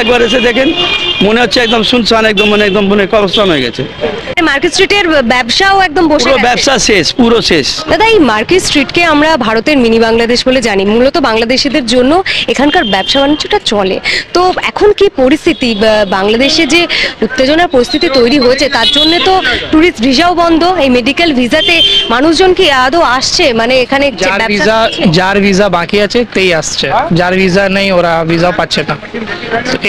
একবার এসে দেখেন মনে হচ্ছে একদম শুনশান, একদম মানে কবরস্থান হয়ে গেছে। মার্কেট স্ট্রিটের ব্যবসাও একদম বসে পুরো গেছে। ব্যবসা শেষ, পুরো শেষ। দাদা, এই মার্কেট স্ট্রিটকে আমরা ভারতের মিনি বাংলাদেশ বলে জানি, মূলত বাংলাদেশিদের জন্য এখানকার ব্যবসা বাণিজ্যটা চলে। তো এখন কি পরিস্থিতি, বাংলাদেশে যে উত্তেজনার পরিস্থিতি তৈরি হয়েছে তার জন্য তো ট্যুরিস্ট ভিসাও বন্ধ, এই মেডিকেল ভিসাতে মানুষজন কি আদৌ আসছে, মানে এখানে যার ভিসা বাকি আছে তেই আসছে, যার ভিসা নেই ওরা ভিসা পাচ্ছে না।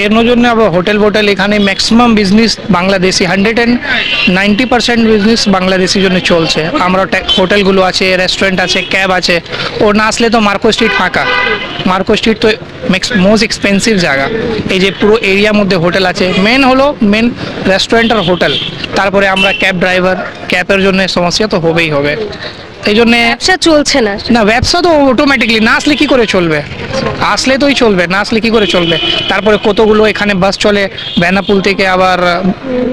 এর জন্য আবার হোটেল এখানে ম্যাক্সিমাম বিজনেস বাংলাদেশি, 190% বিজনেস বাংলাদেশির জন্য চলছে। আমরা হোটেলগুলো আছে, রেস্টুরেন্ট আছে, ক্যাব আছে। ও না আসলে তো মার্কো স্ট্রিট ফাঁকা। মার্কো স্ট্রিট তো মোস্ট এক্সপেন্সিভ জায়গা। এই যে পুরো এরিয়ার মধ্যে হোটেল আছে, মেন রেস্টুরেন্ট আর হোটেল। তারপরে আমরা ক্যাব ড্রাইভার, ক্যাবের জন্য সমস্যা তো হবেই হবে। এই জন্য ব্যবসা চলছে না। না, ব্যবসা তো অটোমেটিকলি না আসলে কি করে চলবে? আসলে তোই চলবে, না আসলে কি করে চলবে? তারপরে কতগুলো এখানে বাস চলে বেনাপুল থেকে, আবার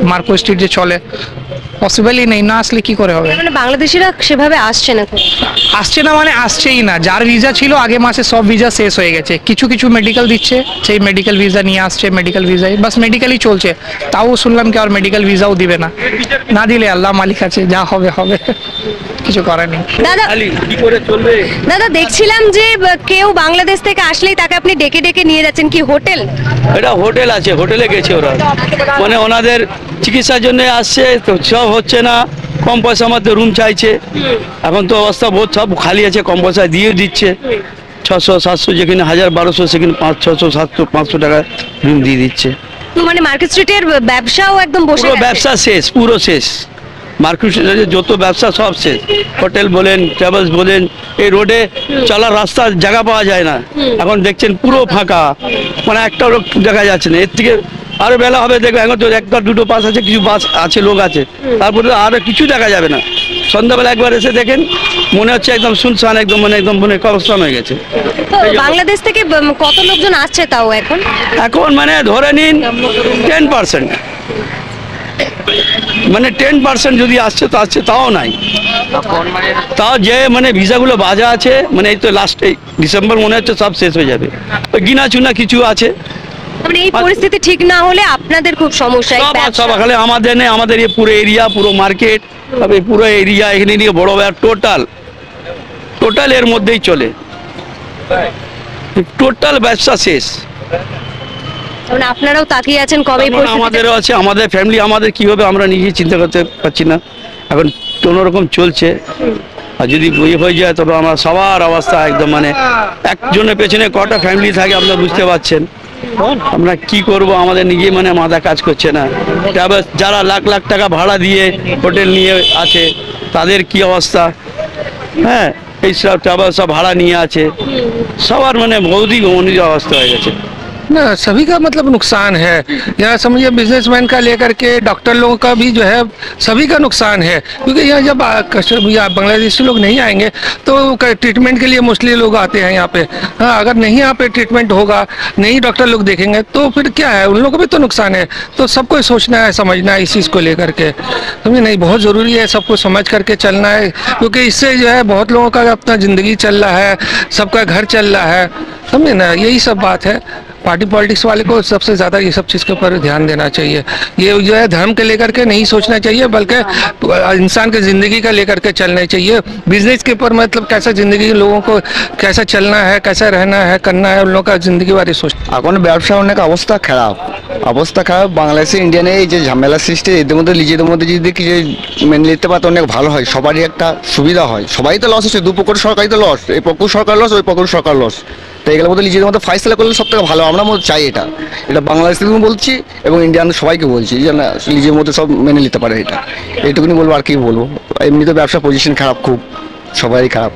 মার্কো স্ট্রিট যে চলে, পসিবলই নেই, না আসলে কি করে হবে? মানে বাংলাদেশিরা সেভাবে আসছে না। আসছে না মানে আসছেই না। যার ভিসা ছিল আগে মাসে সব ভিসা শেষ হয়ে গেছে। কিছু মেডিকেল দিচ্ছে, সেই মেডিকেল ভিসা নিয়ে আসছে, মেডিকেল ভিসাই বাস মেডিকেলই চলছে। তাও শুনলাম কি আর মেডিকেল ভিসাও দিবে না। না দিলে আল্লাহ মালিক আছে, যা হবে হবে, কিছু করার নেই। দাদা, দেখছিলাম যে কেউ বাংলাদেশ থেকে আসলেই তাকে আপনি ডেকে ডেকে নিয়ে যাচ্ছেন, কি হোটেল? এটা হোটেল আছে, হোটেলে গেছে ওরা, মানে ওনাদের চিকিৎসার জন্য আসছে, তো সব হচ্ছে না, কম পয়সার মধ্যে রুম চাইছে। এখন তো অবস্থা বহুত সব খালি আছে, কম পয়সায় দিয়ে দিচ্ছে। 600-700 যেখানে 1000-1200, সেখানে 500-600-700-500 টাকা রুম দিয়ে দিচ্ছে। মানে মার্কেট স্ট্রিটের ব্যবসাও একদম বসে পুরো গেছে। ব্যবসা শেষ, পুরো শেষ। মার্কেট স্ট্রিটে যত ব্যবসা সব শেষ। হোটেল বলেন, ট্রাভেলস বলেন, এই রোডে চলার রাস্তার জায়গা পাওয়া যায় না। এখন দেখছেন পুরো ফাঁকা, মানে একটা লোক দেখা যাচ্ছে না। এর থেকে আরো বেলা হবে দেখবে, এখন তো একটা দুটো বাস আছে, কিছু বাস আছে, লোক আছে, তারপরে আরো কিছু দেখা যাবে না। সন্ধ্যাবেলা একবার এসে দেখেন মনে হচ্ছে একদম শুনশান, একদম মানে কবরস্থান হয়ে গেছে। তো বাংলাদেশ থেকে কত লোকজন আসছে তাও এখন? এখন মানে ধরে নিন 10%, মানে 10% যদি আসছে তো আসছে, তাও নাই। তাও যে মানে ভিসাগুলো বাজা আছে, মানে এই তো লাস্ট ডিসেম্বর মনে হচ্ছে সব শেষ হয়ে যাবে। গিনা চুনা কিছু আছে। মানে এই পরিস্থিতি ঠিক না হলে আপনাদের খুব সমস্যা। সব খালি আমাদের নেই, আমাদের এই পুরো এরিয়া, পুরো মার্কেট, তবে পুরো এরিয়া এখানে নিয়ে বড় টোটাল এর মধ্যেই চলে, টোটাল ব্যবসা শেষ। মানে আপনারাও তাকিয়ে আছেন কবে? আমাদেরও আছে, আমাদের ফ্যামিলি, আমাদের কি হবে আমরা নিজেই চিন্তা করতে পারছি না। এখন কোনো রকম চলছে, আর যদি বই হয়ে যায় তবে আমরা সবার অবস্থা একদম মানে একজনের পেছনে কটা ফ্যামিলি থাকে আপনারা বুঝতে পারছেন। আমরা কি করব, আমাদের নিজে মানে মাথা কাজ করছে না। যারা লাখ লাখ টাকা ভাড়া দিয়ে হোটেল নিয়ে আছে তাদের কি অবস্থা? হ্যাঁ, এই সব ট্রাভেল সব ভাড়া নিয়ে আছে, সবার মানে বহুতই অনুযায়ী অবস্থা হয়ে गए। ना सभी का मतलब नुकसान है। यहाँ समझिए बिजनेसमैन का लेकर के डॉक्टर लोगों का भी जो है सभी का नुकसान है, क्योंकि यहाँ जब बांग्लादेशी लोग नहीं आएंगे तो ट्रीटमेंट के लिए मोस्टली लोग आते हैं यहाँ पे। हाँ, अगर नहीं यहाँ पे ट्रीटमेंट होगा, नहीं डॉक्टर लोग देखेंगे तो फिर क्या है, उन लोगों को भी तो नुकसान है। तो सबको सोचना है, समझना है इस चीज़ को लेकर के। समझे नहीं, बहुत ज़रूरी है सबको समझ करके चलना है, क्योंकि इससे जो है बहुत लोगों का अपना ज़िंदगी चल रहा है, सबका घर चल रहा है। समझे ना, यही सब बात है। पार्टी पॉलिटिक्स वाले को सबसे ज़्यादा ये सब चीज़ के ऊपर ध्यान देना चाहिए। ये जो है धर्म के लेकर के नहीं सोचना चाहिए, बल्कि इंसान की ज़िंदगी का लेकर के चलना चाहिए। बिजनेस के ऊपर मतलब कैसा ज़िंदगी लोगों को कैसा चलना है, कैसा रहना है, करना है, उन लोगों का ज़िंदगी बारे सोच। এখন ব্যবসা অনেক অবস্থা খারাপ। বাংলাদেশে ইন্ডিয়ানে এই যে ঝামেলা সৃষ্টি, এদের মধ্যে নিজেদের মধ্যে যদি কিছু মেনে নিতে পারতো অনেক ভালো হয়, সবারই একটা সুবিধা হয়। সবাই তো লস হচ্ছে, দুপক্ষের সরকারই তো লস, এই পক্ষ সরকার লস, ওই পক্ষ সরকার লস। তো এগুলোর মধ্যে নিজেদের মধ্যে ফাইসলা করলে সব থেকে ভালো। আমরা চাই এটা বাংলাদেশের বলছি এবং ইন্ডিয়ান সবাইকে বলছি যে না, নিজের মধ্যে সব মেনে নিতে পারে। এইটুকুনি বলবো, আর কি বলবো। এমনিতে ব্যবসা পজিশন খারাপ, খুব সবারই খারাপ।